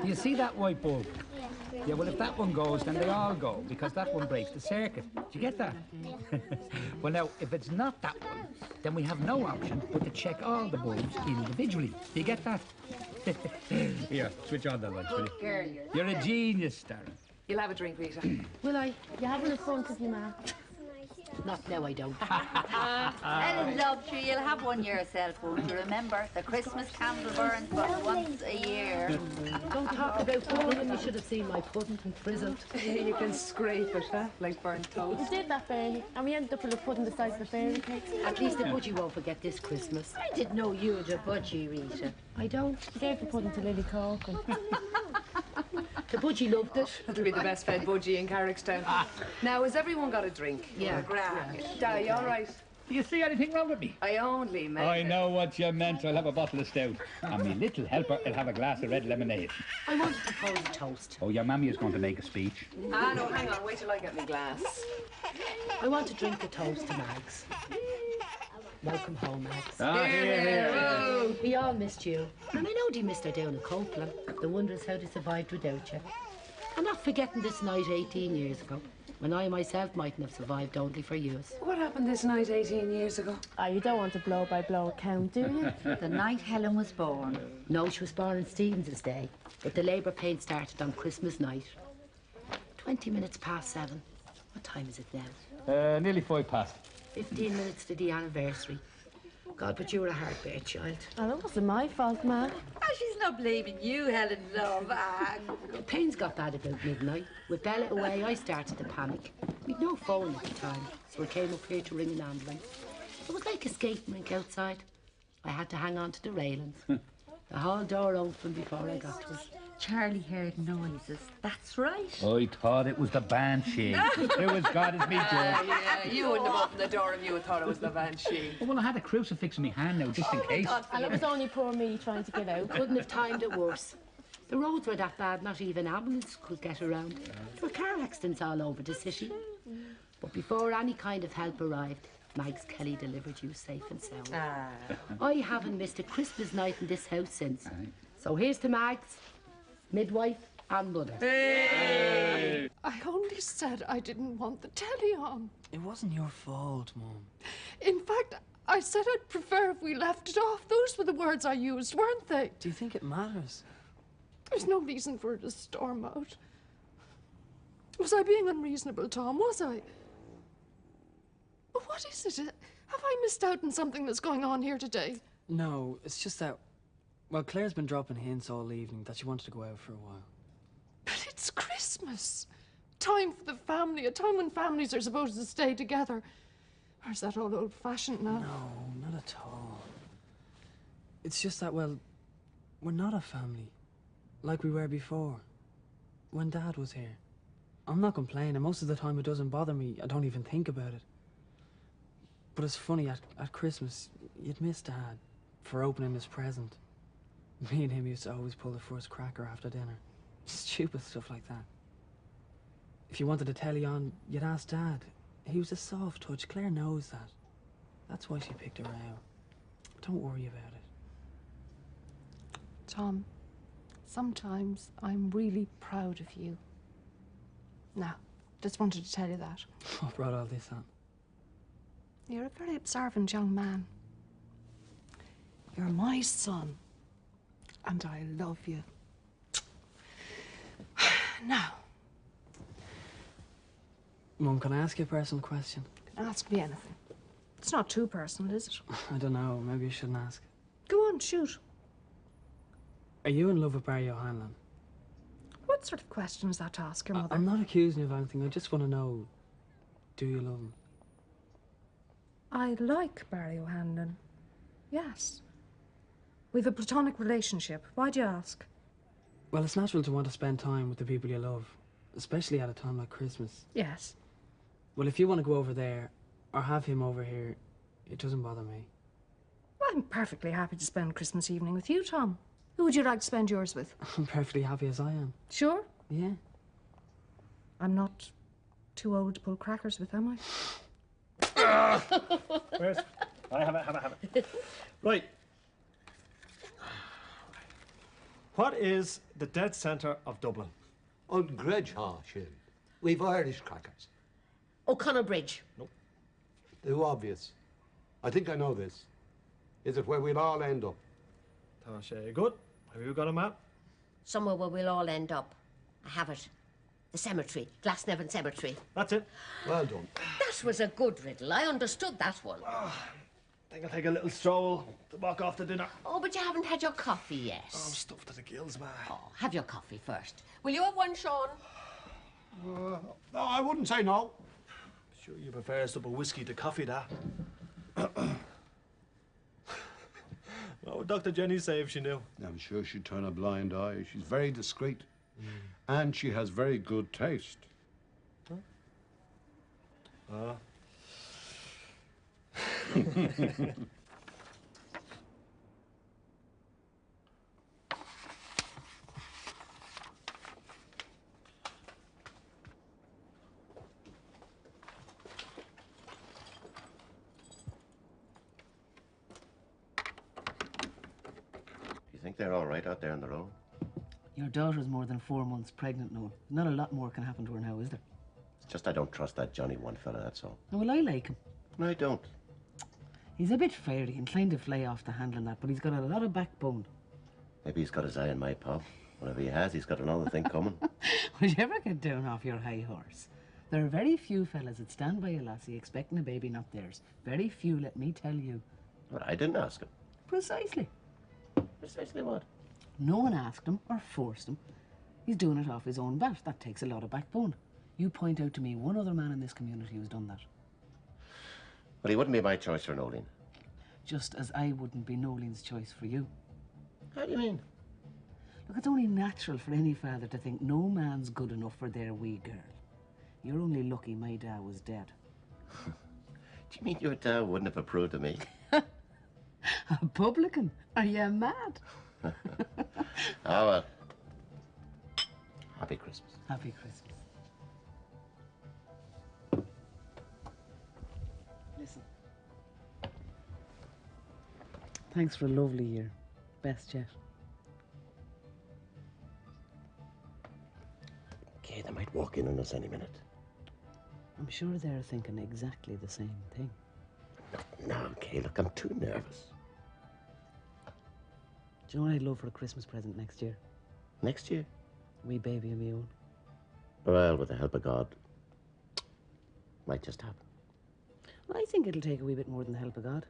Do you see that white bulb? Yeah, well, if that one goes, then they all go, because that one breaks the circuit. Do you get that? Well, now, if it's not that one, then we have no option but to check all the bulbs individually. Do you get that? Here, switch on the lights, will you? Girl. You're a genius, Darren. You'll have a drink, Rita. Will I? You have one in front of you, Ma. Not now, I don't. Ellen, love, sure you'll have one yourself, won't you? Remember, the Christmas candle burns but once a year. Don't talk about pudding. You should have seen my pudding in prison. You can scrape it, huh? Like burnt We toast. did that, Bernie, and we ended up with a pudding the size of a fairy cake. At least the budgie won't forget this Christmas. I didn't know you were the budgie, Rita. I don't. I gave the pudding to Lily Corkin. The budgie loved it. That'll be the best fed budgie in Carrickstown. Now, has everyone got a drink? Yeah. Di, you all right? Do you see anything wrong with me? I only meant I it. know what you meant. I'll have a bottle of stout. And my little helper will have a glass of red lemonade. I want to propose a toast. Oh, your mammy is going to make a speech. Ah, no, hang on. Wait till I get my glass. I want to drink a toast to Mags. Welcome home, Mags. Ah, here. We all missed you. And I know they missed her down in Copeland. The wonder is how they survived without you. I'm not forgetting this night 18 years ago, when I myself mightn't have survived only for years. What happened this night 18 years ago? Ah, you don't want a blow-by-blow account, do you? The night Helen was born. No, she was born on Stevens's Day, but the labour pain started on Christmas night. 20 minutes past 7. What time is it now? Nearly 5 past. 15 minutes to the anniversary. God, but you were a heartbeat child. Oh, it wasn't my fault, Ma. Oh, she's not blaming you, Helen, love. Ah. The pains got bad about midnight. With Bella away, I started to panic. We'd no phone at the time, so I came up here to ring an ambulance. It was like a skating rink outside. I had to hang on to the railings. The hall door opened before I got to it. Charlie heard noises. That's right. I thought it was the banshee. It was God is me, Joe. Yeah, you wouldn't have opened the door if you had thought it was the banshee. Oh, well, I had a crucifix in my hand now, just in case. And it was only poor me trying to get out. Couldn't have timed it worse. The roads were that bad, not even ambulance could get around. There were car accidents all over the city. But before any kind of help arrived, Mags Kelly delivered you safe and sound. I haven't missed a Christmas night in this house since. So here's to Mags, midwife and mother. I only said I didn't want the telly on. It wasn't your fault, Mum. In fact, I said I'd prefer if we left it off. Those were the words I used, weren't they? Do you think it matters? There's no reason for it to storm out. Was I being unreasonable, Tom? Was I? What is it? Have I missed out on something that's going on here today? No, it's just that... Well, Claire's been dropping hints all evening that she wanted to go out for a while. But it's Christmas. Time for the family, a time when families are supposed to stay together. Or is that all old-fashioned now? No, not at all. It's just that, well, we're not a family. Like we were before. When Dad was here. I'm not complaining. Most of the time it doesn't bother me. I don't even think about it. But it's funny, at Christmas, you'd miss Dad for opening his present. Me and him used to always pull the first cracker after dinner. Stupid stuff like that. If you wanted the telly on, you'd ask Dad. He was a soft touch. Claire knows that. That's why she picked her out. Don't worry about it. Tom, sometimes I'm really proud of you. Now, just wanted to tell you that. What brought all this on? You're a very observant young man. You're my son, and I love you. Now, Mum, can I ask you a personal question? ask me anything. It's not too personal, is it? I don't know. Maybe I shouldn't ask. Go on, shoot. Are you in love with Barry O'Hanlon? What sort of question is that to ask your mother? I'm not accusing you of anything. I just want to know, do you love him? I like Barry O'Hanlon. Yes. We've a platonic relationship. Why do you ask? Well, it's natural to want to spend time with the people you love, especially at a time like Christmas. Yes. Well, if you want to go over there, or have him over here, it doesn't bother me. I'm perfectly happy to spend Christmas evening with you, Tom. Who would you like to spend yours with? I'm perfectly happy as I am. Sure? Yeah. I'm not too old to pull crackers with, am I? Where's... Have it. Right. What is the dead centre of Dublin? On Gredgehaw, Shin. We've Irish crackers. O'Connor Bridge. Too obvious. I think I know this. Is it where we'll all end up? Tasha, good. Have you got a map? Somewhere where we'll all end up. I have it. The cemetery. Glasnevin Cemetery. That's it. Well done. That was a good riddle. I understood that one. I think I'll take a little stroll to walk off to dinner. Oh, but you haven't had your coffee yet. Oh, I'm stuffed to the gills, man. Oh, have your coffee first. Will you have one, Sean? No, I wouldn't say no. Sure you prefer a sup of whiskey to coffee, that. What would Dr. Jenny say if she knew? I'm sure she'd turn a blind eye. She's very discreet. And she has very good taste. Ah. You think they're all right out there on their own? Your daughter's more than 4 months pregnant, Noel. Not a lot more can happen to her now, is there? It's just I don't trust that Johnny one fella, that's all. No, well, I like him. No, I don't. He's a bit fiery, inclined to fly off the handle and that, but he's got a lot of backbone. Maybe he's got his eye on my pop. Whatever he has, he's got another thing coming. Would you ever get down off your high horse? There are very few fellas that stand by a lassie expecting a baby not theirs. Very few, let me tell you. But I didn't ask him. Precisely. Precisely what? No one asked him or forced him. He's doing it off his own bat. That takes a lot of backbone. You point out to me one other man in this community who's done that. Well, he wouldn't be my choice for Nolene. Just as I wouldn't be Nolene's choice for you. How do you mean? Look, it's only natural for any father to think no man's good enough for their wee girl. You're only lucky my dad was dead. Do you mean your dad wouldn't have approved of me? A publican? Are you mad? Ah, well. Happy Christmas. Happy Christmas. Listen. Thanks for a lovely year. Best yet. Okay, they might walk in on us any minute. I'm sure they're thinking exactly the same thing. No, okay, look, I'm too nervous. Do you know what I'd love for a Christmas present next year? Next year? Wee baby of my own. Well, with the help of God, might just happen. Well, I think it'll take a wee bit more than the help of God.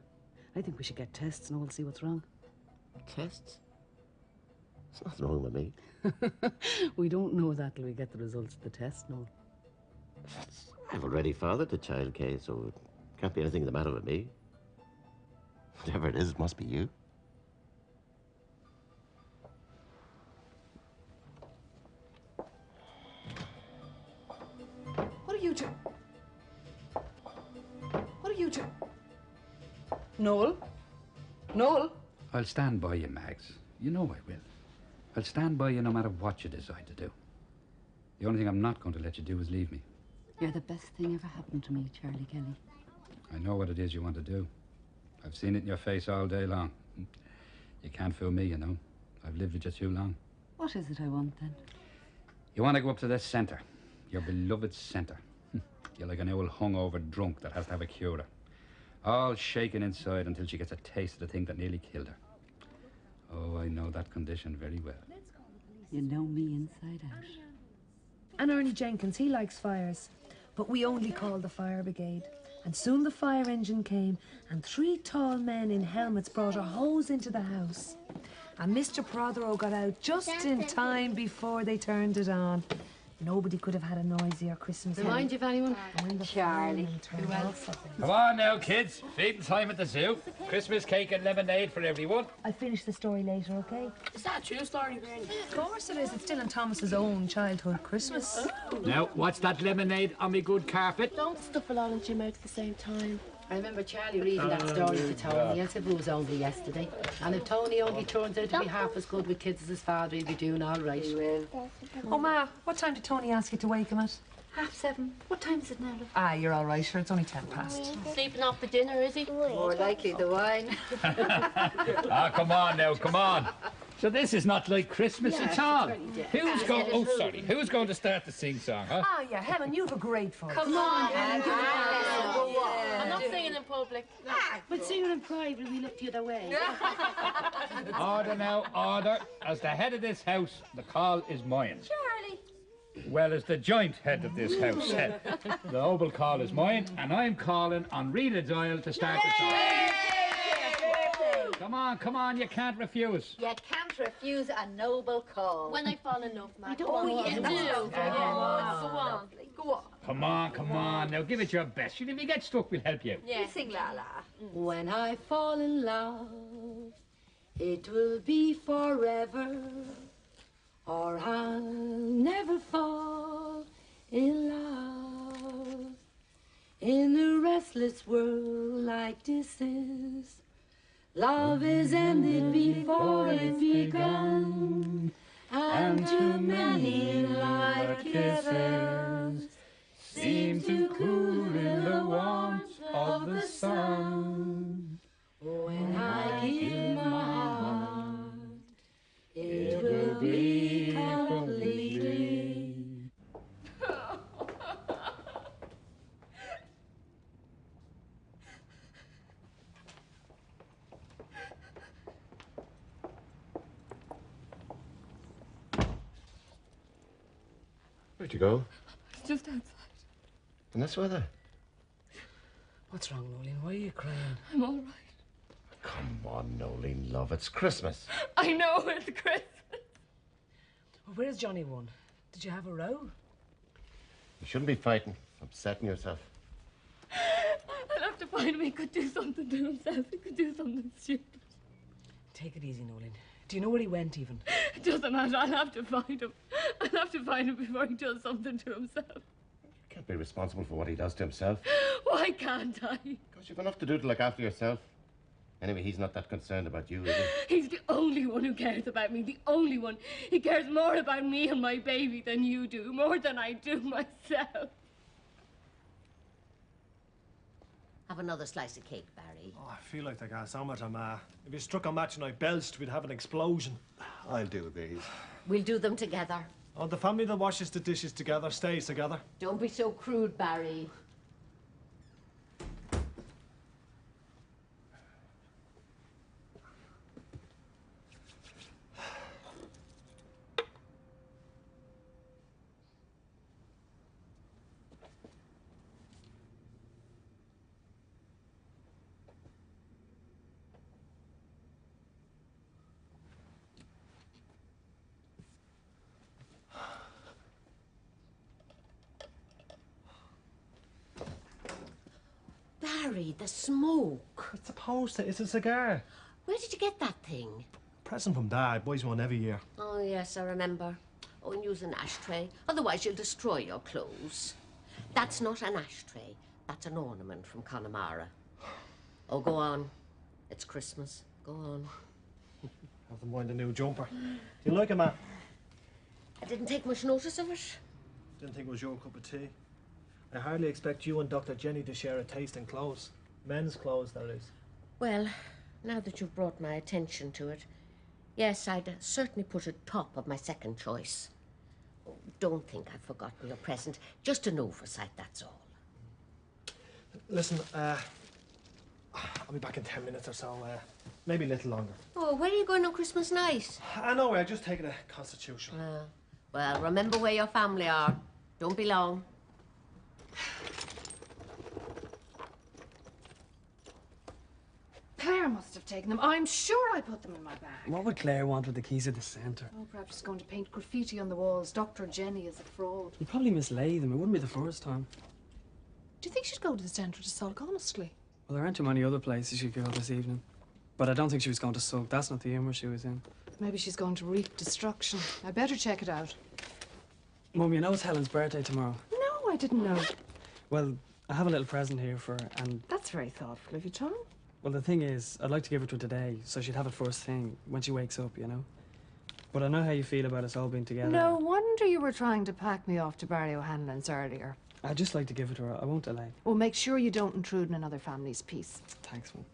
I think we should get tests and we'll see what's wrong. Tests? There's nothing wrong with me. We don't know that till we get the results of the test, no. I've already fathered the child, Kay, so it can't be anything the matter with me. Whatever it is, it must be you. What are you two? What are you two? Noel? Noel? I'll stand by you, Mags. You know I will. I'll stand by you no matter what you decide to do. The only thing I'm not going to let you do is leave me. You're the best thing ever happened to me, Charlie Kelly. I know what it is you want to do. I've seen it in your face all day long. You can't fool me, you know. I've lived with you too long. What is it I want, then? You want to go up to this centre, your beloved centre. You're like an old hungover drunk that has to have a cure. All shaken inside until she gets a taste of the thing that nearly killed her. Oh, I know that condition very well. You know me inside out. And Ernie Jenkins, he likes fires. But we only called the fire brigade. And soon the fire engine came, and 3 tall men in helmets brought a hose into the house. And Mr. Prothero got out just in time before they turned it on. Nobody could have had a noisier Christmas. Remind you of anyone? Charlie. Come on now, kids. Feeding time at the zoo. Christmas cake and lemonade for everyone. I'll finish the story later, okay? Is that a true story, Granny? Of course it is. It's still in Thomas's own childhood Christmas. Now, what's that lemonade on me good carpet? Don't stuff it all into your mouth at the same time. I remember Charlie reading that story to Tony, as if it was only yesterday. And if Tony only turns out to be half as good with kids as his father, he'll be doing all right. He will. Oh, Ma, what time did Tony ask you to wake him at? 7:30. What time is it now, love? Ah, you're all right, sure. It's only 10 past. Sleeping off the dinner, is he? More likely the wine. Ah, come on now, come on. So this is not like Christmas at all. Who's going? It Oh, is sorry. Who's going to start the sing song, huh? Ah, yeah, Helen, you have a great voice. Come on, I'm not singing in public. But singing in private, we look the other way. Order now, order. As the head of this house, the call is mine. Charlie. Well, as the joint head of this house, the noble call is mine, and I'm calling on Rita Doyle to start the song. Come on, you can't refuse. You can't refuse a noble call. When I fall in love, Matt. Oh, yeah, you that's do. lovely. Go on. Go on. Come on. Now give it your best. If you get stuck, we'll help you. Yeah. You sing la la. When I fall in love, it will be forever, or I'll never fall in love. In a restless world like this is, love is ended before it's begun, and too many light kisses seem to cool in the warmth of the sun. When I give my heart, it will be completely. Where'd you go? Just outside. In this weather? What's wrong, Nolene? Why are you crying? I'm all right. Come on, Nolene, love. It's Christmas. I know it's Christmas. Well, where's Johnny one? Did you have a row? You shouldn't be fighting, upsetting yourself. I'll have to find him. He could do something to himself. He could do something stupid. Take it easy, Nolene. Do you know where he went, even? It doesn't matter. I'll have to find him. I'll have to find him before he does something to himself. You can't be responsible for what he does to himself. Why can't I? Because you've enough to do to look after yourself. Anyway, he's not that concerned about you, is he? He's the only one who cares about me. The only one. He cares more about me and my baby than you do. More than I do myself. Have another slice of cake, Barry. Oh, I feel like the gas so much, if you struck a match and I belched, we'd have an explosion. I'll do these. We'll do them together. Oh, the family that washes the dishes together stays together. Don't be so crude, Barry. Barry, the smoke. It's supposed to. It's a cigar. Where did you get that thing? Present from Dad. Buys one every year. Oh, yes, I remember. Oh, and use an ashtray. Otherwise, you'll destroy your clothes. That's not an ashtray. That's an ornament from Connemara. Oh, go on. It's Christmas. Go on. Have them mind the new jumper. Do you like it, Matt? I didn't take much notice of it. Didn't think it was your cup of tea. I hardly expect you and Dr. Jenny to share a taste in clothes. Men's clothes, that is. Well, now that you've brought my attention to it, yes, I'd certainly put it top of my second choice. Oh, don't think I've forgotten your present. Just an oversight, that's all. Listen, I'll be back in 10 minutes or so. Maybe a little longer. Oh, where are you going on Christmas night? I know, I just taking a constitution. Well, remember where your family are. Don't be long. Claire must have taken them. I'm sure I put them in my bag. What would Claire want with the keys at the centre? Oh, perhaps she's going to paint graffiti on the walls. Dr. Jenny is a fraud. You'd probably mislay them. It wouldn't be the first time. Do you think she'd go to the centre to sulk, honestly? Well, there aren't too many other places she could go this evening. But I don't think she was going to sulk. That's not the humour she was in. Maybe she's going to reap destruction. I better check it out. Mum, you know it's Helen's birthday tomorrow. No, I didn't know. Well, I have a little present here for her, and... That's very thoughtful of you, Tom. Well, the thing is, I'd like to give it to her today, so she'd have it first thing, when she wakes up, you know? But I know how you feel about us all being together. No wonder you were trying to pack me off to Barry O'Hanlon's earlier. I'd just like to give it to her. I won't delay. Well, make sure you don't intrude in another family's peace. Thanks, Mum.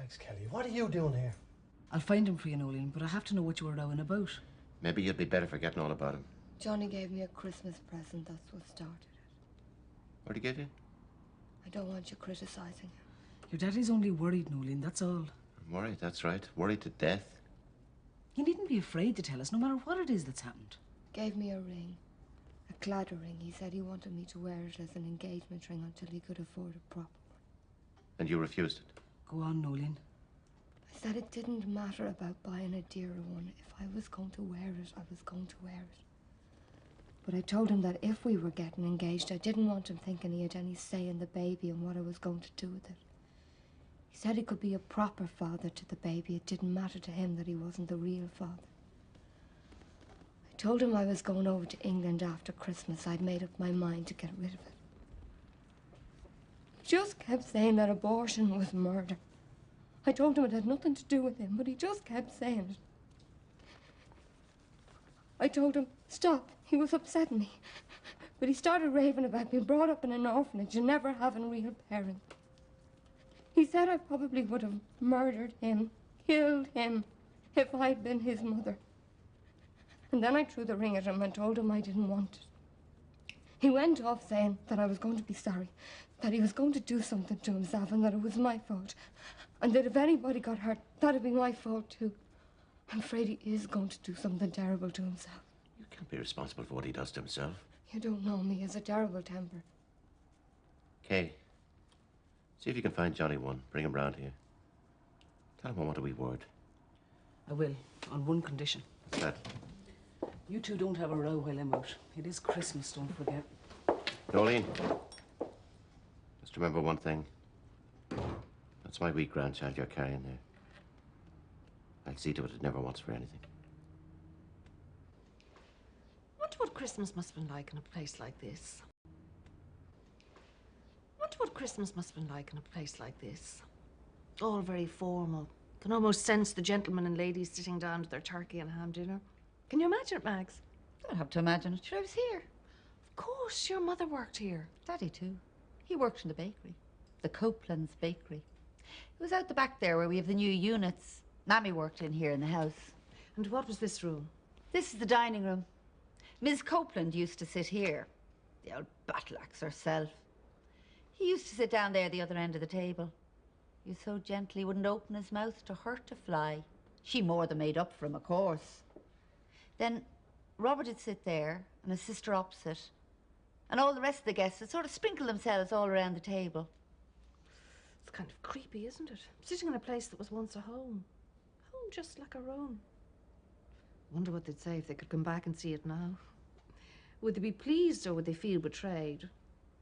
Max Kelly, what are you doing here? I'll find him for you, Nolene, but I have to know what you were rowing about. Maybe you'd be better forgetting all about him. Johnny gave me a Christmas present. That's what started it. What'd he give you? I don't want you criticising him. Your daddy's only worried, Nolene, that's all. I'm worried, that's right. Worried to death. You needn't be afraid to tell us, no matter what it is that's happened. Gave me a ring. A claddagh ring. He said he wanted me to wear it as an engagement ring until he could afford a proper one. And you refused it? Go on, Nolene. I said it didn't matter about buying a dearer one. If I was going to wear it, I was going to wear it. But I told him that if we were getting engaged, I didn't want him thinking he had any say in the baby and what I was going to do with it. He said he could be a proper father to the baby. It didn't matter to him that he wasn't the real father. I told him I was going over to England after Christmas. I'd made up my mind to get rid of it. He just kept saying that abortion was murder. I told him it had nothing to do with him, but he just kept saying it. I told him, stop. He was upsetting me. But he started raving about being brought up in an orphanage and never having real parents. He said I probably would have murdered him, killed him, if I'd been his mother. And then I threw the ring at him and told him I didn't want it. He went off saying that I was going to be sorry, that he was going to do something to himself and that it was my fault. And that if anybody got hurt, that'd be my fault too. I'm afraid he is going to do something terrible to himself. You can't be responsible for what he does to himself. You don't know me. He has a terrible temper. Kay, see if you can find Johnny one. Bring him round here. Tell him I want a wee word. I will, on one condition. What's that? You two don't have a row while I'm out. It is Christmas, don't forget. Nolene, just remember one thing. That's my wee grandchild you're carrying there. I'll see to it never wants for anything. Wonder what Christmas must have been like in a place like this. Wonder what Christmas must have been like in a place like this. All very formal. Can almost sense the gentlemen and ladies sitting down to their turkey and ham dinner. Can you imagine it, Mags? I don't have to imagine it. Sure, I was here. Of course, your mother worked here. Daddy, too. He worked in the bakery. The Copeland's bakery. It was out the back there where we have the new units. Mammy worked in here in the house. And what was this room? This is the dining room. Miss Copeland used to sit here. The old battle axe herself. He used to sit down there at the other end of the table. He was so gentle he wouldn't open his mouth to hurt a fly. She more than made up for him, of course. Then Robert would sit there and his sister opposite. And all the rest of the guests would sort of sprinkle themselves all around the table. It's kind of creepy, isn't it? Sitting in a place that was once a home. Home just like our own. Wonder what they'd say if they could come back and see it now. Would they be pleased or would they feel betrayed?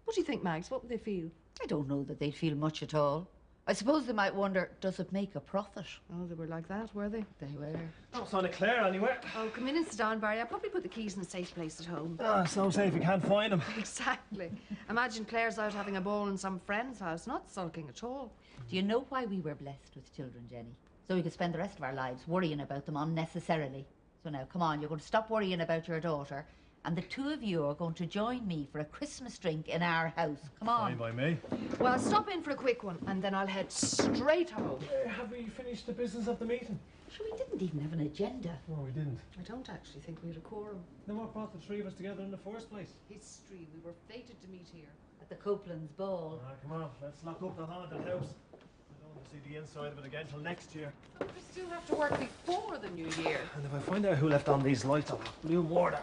What do you think, Mags? What would they feel? I don't know that they'd feel much at all. I suppose they might wonder, does it make a profit? Oh, they were like that, were they? They were. Don't sign a Claire anywhere. Oh, come in and sit down, Barry. I'll probably put the keys in a safe place at home. Ah, it's no safe, you can't find them. Exactly. Imagine Claire's out having a ball in some friend's house, not sulking at all. Do you know why we were blessed with children, Jenny? So we could spend the rest of our lives worrying about them unnecessarily. So now, come on, you're going to stop worrying about your daughter, and the two of you are going to join me for a Christmas drink in our house. Come on. Fine by me. Well, I'll stop in for a quick one, and then I'll head straight home. Have we finished the business of the meeting? Sure, we didn't even have an agenda. No, we didn't. I don't actually think we had a quorum. Then what brought the three of us together in the first place? History. We were fated to meet here. At the Copeland's ball. Ah, come on, let's lock up the haunted house. I don't want to see the inside of it again till next year. But we still have to work before the new year. And if I find out who left on these lights, I'll have blue water.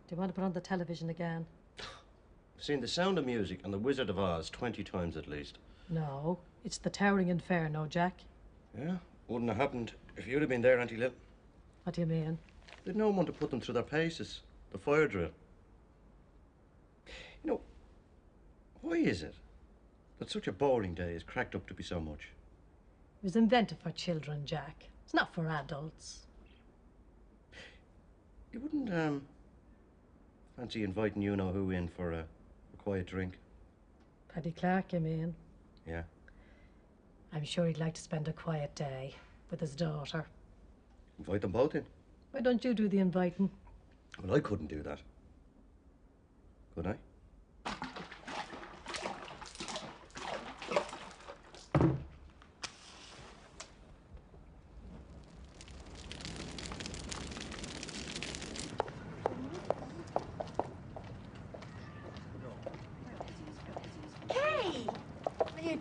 Do you want to put on the television again? I've seen The Sound of Music and The Wizard of Oz 20 times at least. No, it's the Towering Inferno, Jack. Yeah, wouldn't have happened if you'd have been there, Auntie Lil. What do you mean? They'd no one to put them through their paces. The fire drill. You know, why is it that such a boring day is cracked up to be so much? It was invented for children, Jack. It's not for adults. You wouldn't, fancy inviting you-know-who in for a quiet drink? Paddy Clark, you mean? Yeah. I'm sure he'd like to spend a quiet day with his daughter. Invite them both in. Why don't you do the inviting? Well, I couldn't do that. Could I?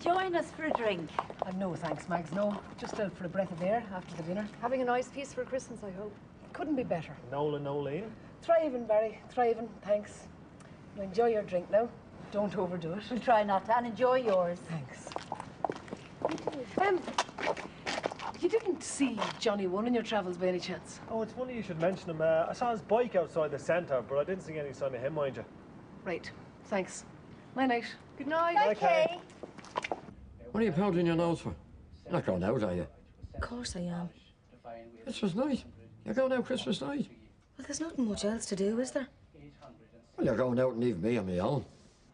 join us for a drink? No, thanks, Mags. No, just out for a breath of air after the dinner. Having a nice piece for Christmas, I hope. Couldn't be better. Nolan, Nolene. Thriving, Barry. Thriving. Thanks. You enjoy your drink now. Don't overdo it. We'll try not to, and enjoy yours. Thanks. You didn't see Johnny One in your travels by any chance? Oh, it's funny you should mention him. I saw his bike outside the centre, but I didn't see any sign of him, mind you. Right. Thanks. Night night. Good night. Okay. What are you powdering your nose for? You're not going out, are you? Of course I am. Christmas night. You're going out Christmas night. Well, there's nothing much else to do, is there? Well, you're going out and leaving me on my own.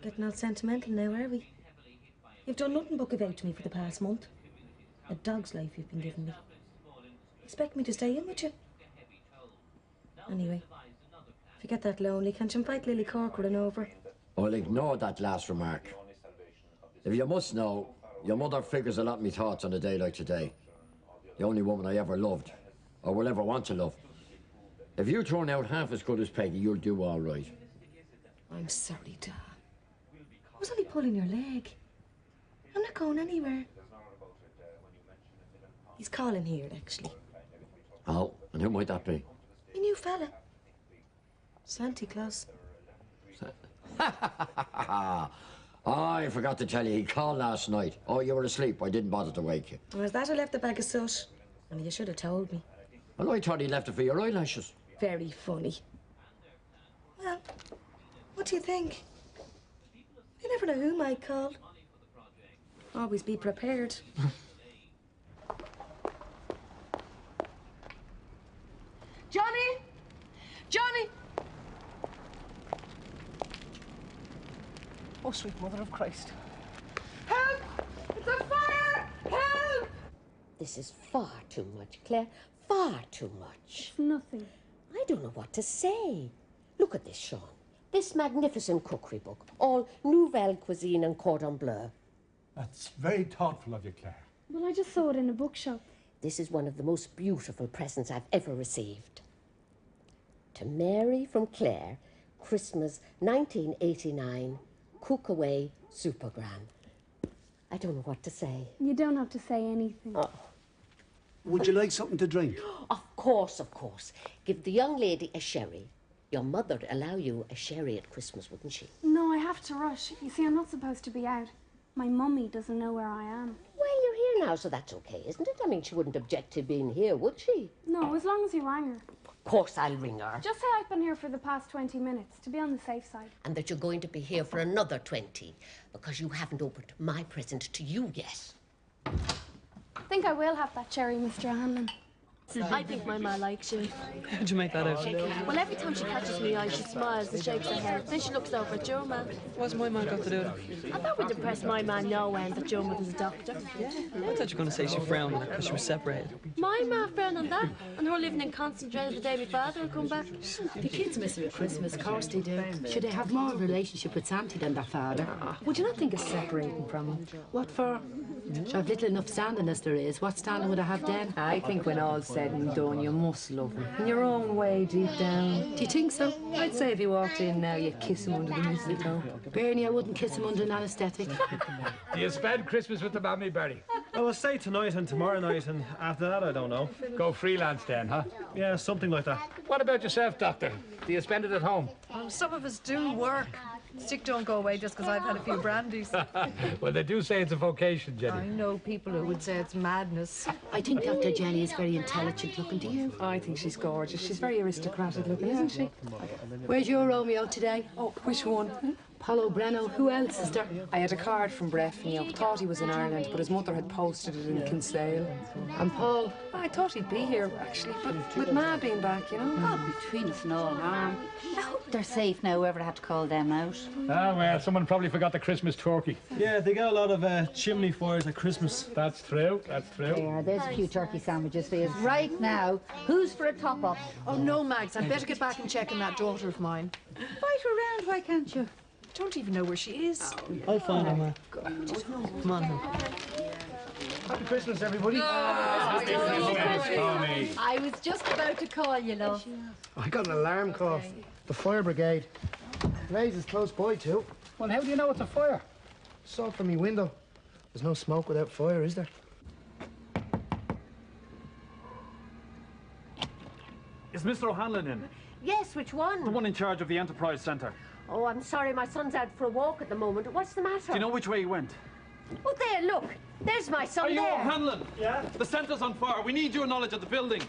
Getting all sentimental now, are we? You've done nothing but give out to me for the past month. A dog's life you've been giving me. Expect me to stay in with you? Anyway, if you get that lonely, can't you invite Lily Corcoran over? I'll ignore that last remark. If you must know, your mother figures a lot in my thoughts on a day like today. The only woman I ever loved, or will ever want to love. If you turn out half as good as Peggy, you'll do all right. I'm sorry, Dad. I was only pulling your leg. I'm not going anywhere. He's calling here, actually. Oh, and who might that be? A new fella. Santa Claus. I forgot to tell you, he called last night. Oh, you were asleep. I didn't bother to wake you. Was that I left the bag of soot? Well, you should have told me. Well, I thought he left it for your eyelashes. Very funny. Well, what do you think? You never know who might call. Always be prepared. Johnny! Johnny! Oh, sweet mother of Christ. Help! It's a fire! Help! This is far too much, Claire. Far too much. Nothing. I don't know what to say. Look at this, Sean. This magnificent cookery book. All Nouvelle Cuisine and Cordon Bleu. That's very thoughtful of you, Claire. Well, I just saw it in a bookshop. This is one of the most beautiful presents I've ever received. To Mary from Claire, Christmas 1989, Cookaway Supergram. I don't know what to say. You don't have to say anything. Oh. Would you like something to drink? Of course, of course. Give the young lady a sherry. Your mother'd allow you a sherry at Christmas, wouldn't she? No, I have to rush. You see, I'm not supposed to be out. My mummy doesn't know where I am. Well, you're here now, so that's okay, isn't it? I mean, she wouldn't object to being here, would she? No, as long as you rang her. Of course I'll ring her. Just say I've been here for the past 20 minutes, to be on the safe side. And that you're going to be here for another 20, because you haven't opened my present to you yet. I think I will have that cherry, Mr. Hanlon. I think my ma likes you. How'd you make that out? Well, every time she catches me eye, she smiles and shakes her head. Then she looks over at Joe man. What's my man got to do with it? I thought we'd impress my man no end that Joe was a doctor. I thought you were going to say she frowned on it because she was separated. My ma frowned on that, and her living in constant dread of the day my father will come back. The kids miss her at Christmas, of course they do. Should they have more of a relationship with Santy than their father? Would you not think of separating from him? What for? I've little enough standing as there is. What standing would I have then? I think when all's said and done, you must love him. In your own way, deep down. Do you think so? I'd say if he walked in now, you'd kiss him under the mistletoe. Bernie, I wouldn't kiss him under an anaesthetic. Do you spend Christmas with the mammy, Barry? I will stay tonight and tomorrow night, and after that, I don't know. Go freelance then, huh? Yeah, something like that. What about yourself, Doctor? Do you spend it at home? Some of us do work. Stick don't go away just because I've had a few brandies. Well, they do say it's a vocation, Jenny. I know people who would say it's madness. I think Dr. Jenny is very intelligent looking, do you? I think she's gorgeous. She's very aristocratic looking, isn't she? Where's your Romeo today? Oh, which one? Paulo Breno. Who else is there? I had a card from Bref, and you thought he was in Ireland, but his mother had posted it in Kinsale. And Paul? I thought he'd be here, actually, but with Ma being back, you know. Oh, between us and all harm. I hope they're safe now, whoever had to call them out. Ah, well, someone probably forgot the Christmas turkey. Yeah, they got a lot of chimney fires at Christmas. That's true, that's true. There, there's a few turkey sandwiches for you. Right now, who's for a top-up? Oh, no, Mags, I'd better get back and check on that daughter of mine. Fight around, why can't you? I don't even know where she is. I'll find her, Ma. Come on, Ma. Happy Christmas, everybody. Happy Christmas, Tommy. I was just about to call you, love. I got an alarm call. The fire brigade. Blaze is close by too. Well, how do you know it's a fire? Saw it from my window. There's no smoke without fire, is there? Is Mr. O'Hanlon in? Yes, which one? The one in charge of the Enterprise Centre. Oh, I'm sorry, my son's out for a walk at the moment. What's the matter? Do you know which way he went? Oh, there, look. There's my son Are you there. O'Hanlon? Yeah? The centre's on fire. We need your knowledge of the building.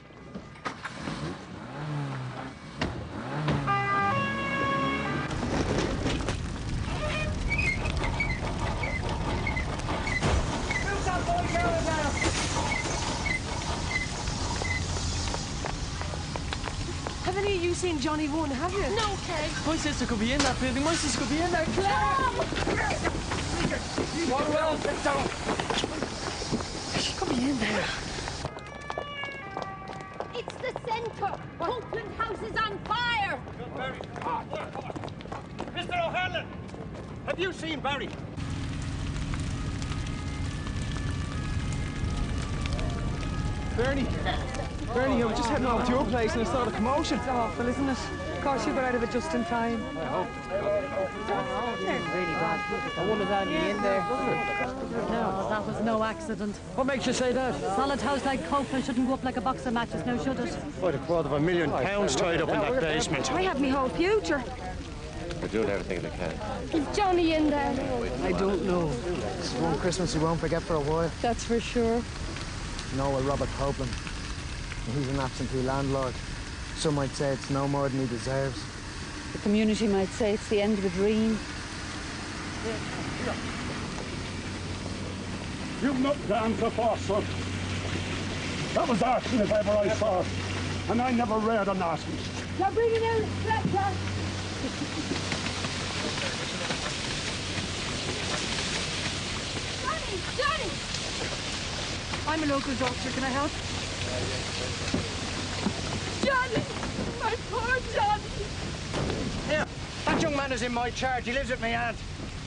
Have any of you seen Johnny One, have you? No, Kay. My sister could be in that building. My sister could be in there. She could be in there. It's the centre. Copeland House is on fire. Mr. O'Hanlon, have you seen Barry? Bernie, I was just heading over to your place and I saw the commotion. It's awful, isn't it? Of course, you got out of it just in time. I hope. Really bad. I wouldn't have any in there. No, that was no accident. What makes you say that? Solid house like Copeland shouldn't go up like a box of matches, now should it? Quite £250,000 tied up in that basement. I have me whole future. We're doing everything they can. Is Johnny in there? I don't know. It's one Christmas you won't forget for a while. That's for sure. You know, Robert Copeland. He's an absentee landlord. Some might say it's no more than he deserves. The community might say it's the end of a dream. You've nothing to answer for, son. That was arson if ever I saw it. And I never read an arson. Now bring it out, stretcher. Johnny! I'm a local doctor. Can I help? Johnny! My poor Johnny! Here, that young man is in my charge. He lives with my aunt.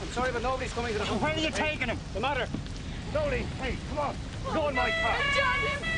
I'm sorry, but nobody's coming to the... Where are you taking him? The matter? Nobody. Hey, come on. Go in my car. Johnny!